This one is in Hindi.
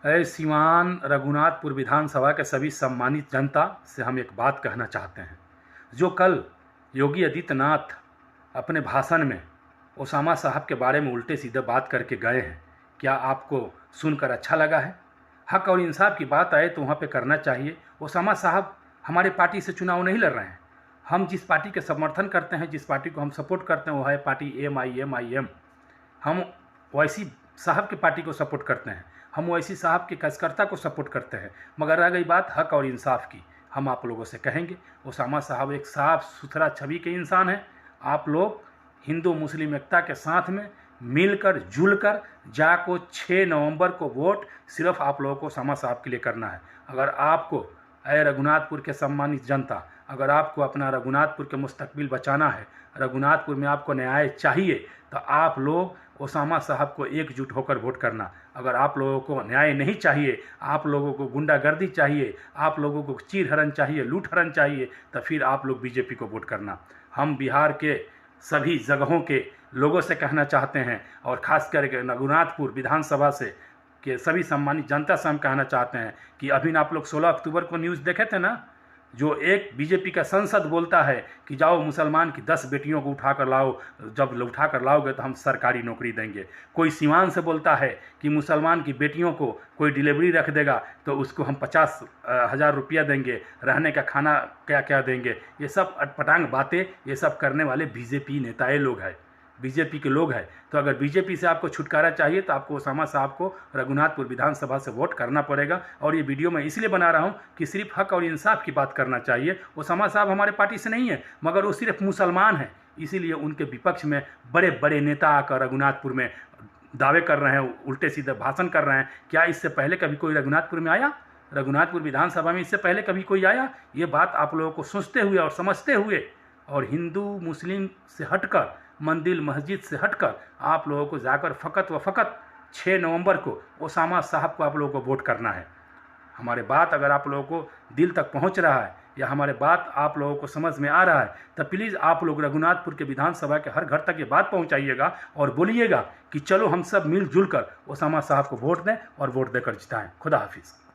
सिवान रघुनाथपुर विधानसभा के सभी सम्मानित जनता से हम एक बात कहना चाहते हैं। जो कल योगी आदित्यनाथ अपने भाषण में ओसामा साहब के बारे में उल्टे सीधे बात करके गए हैं, क्या आपको सुनकर अच्छा लगा है? हक और इंसाफ की बात आए तो वहाँ पे करना चाहिए। ओसामा साहब हमारे पार्टी से चुनाव नहीं लड़ रहे हैं। हम जिस पार्टी के समर्थन करते हैं, जिस पार्टी को हम सपोर्ट करते हैं, वो है पार्टी MIM। हम ओवैसी साहब की पार्टी को सपोर्ट करते हैं, हम ओवैसी साहब के कार्यकर्ता को सपोर्ट करते हैं। मगर रह गई बात हक और इंसाफ की, हम आप लोगों से कहेंगे ओसामा साहब एक साफ सुथरा छवि के इंसान हैं। आप लोग हिंदू मुस्लिम एकता के साथ में मिलकर जुलकर जाको 6 नवंबर को वोट सिर्फ आप लोगों को ओसामा साहब के लिए करना है। अगर आपको रघुनाथपुर के सम्मानित जनता, अगर आपको अपना रघुनाथपुर के मुस्तकबिल बचाना है, रघुनाथपुर में आपको न्याय चाहिए, तो आप लोग ओसामा साहब को एकजुट होकर वोट करना। अगर आप लोगों को न्याय नहीं चाहिए, आप लोगों को गुंडागर्दी चाहिए, आप लोगों को चीरहरण चाहिए, लूटहरण चाहिए, तो फिर आप लोग बीजेपी को वोट करना। हम बिहार के सभी जगहों के लोगों से कहना चाहते हैं और ख़ास करके रघुनाथपुर विधानसभा से के सभी सम्मानित जनता से हम कहना चाहते हैं कि अभी आप लोग 16 अक्टूबर को न्यूज़ देखे थे ना, जो एक बीजेपी का सांसद बोलता है कि जाओ मुसलमान की 10 बेटियों को उठा कर लाओ, जब उठा कर लाओगे तो हम सरकारी नौकरी देंगे। कोई सिवान से बोलता है कि मुसलमान की बेटियों को कोई डिलीवरी रख देगा तो उसको हम 50,000 रुपया देंगे, रहने का खाना क्या क्या देंगे। ये सब अटपटांग बातें, ये सब करने वाले बीजेपी नेताएं लोग हैं, बीजेपी के लोग हैं। तो अगर बीजेपी से आपको छुटकारा चाहिए तो आपको ओसामा साहब को रघुनाथपुर विधानसभा से वोट करना पड़ेगा। और ये वीडियो मैं इसलिए बना रहा हूँ कि सिर्फ हक और इंसाफ की बात करना चाहिए। ओसामा साहब हमारे पार्टी से नहीं है, मगर वो सिर्फ मुसलमान हैं, इसीलिए उनके विपक्ष में बड़े बड़े नेता आकर रघुनाथपुर में दावे कर रहे हैं, उल्टे सीधे भाषण कर रहे हैं। क्या इससे पहले कभी कोई रघुनाथपुर में आया? रघुनाथपुर विधानसभा में इससे पहले कभी कोई आया? ये बात आप लोगों को सोचते हुए और समझते हुए और हिंदू मुस्लिम से हटकर, मंदिर मस्जिद से हटकर आप लोगों को जाकर फ़कत व फ़कत 6 नवंबर को ओसामा साहब को आप लोगों को वोट करना है। हमारे बात अगर आप लोगों को दिल तक पहुंच रहा है या हमारे बात आप लोगों को समझ में आ रहा है तो प्लीज़ आप लोग रघुनाथपुर के विधानसभा के हर घर तक ये बात पहुंचाइएगा और बोलिएगा कि चलो हम सब मिलजुल कर ओसामा साहब को वोट दें और वोट देकर जिताएं। खुदा हाफिज़।